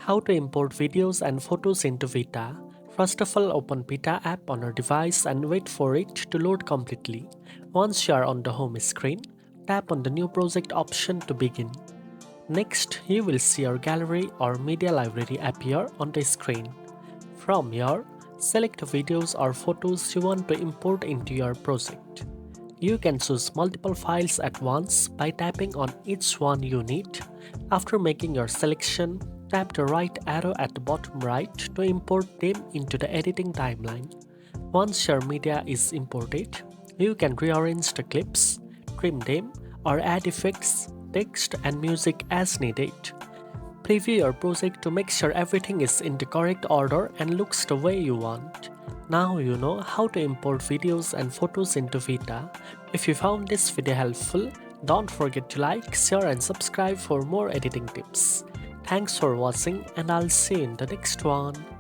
How to import videos and photos into Vita. First of all, open Vita app on your device and wait for it to load completely. Once you are on the home screen, tap on the new project option to begin. Next, you will see your gallery or media library appear on the screen. From here, select the videos or photos you want to import into your project. You can choose multiple files at once by tapping on each one you need. After making your selection, tap the right arrow at the bottom right to import them into the editing timeline. Once your media is imported, you can rearrange the clips, trim them, or add effects, text, and music as needed. Preview your project to make sure everything is in the correct order and looks the way you want. Now you know how to import videos and photos into Vita. If you found this video helpful, don't forget to like, share and subscribe for more editing tips. Thanks for watching and I'll see you in the next one.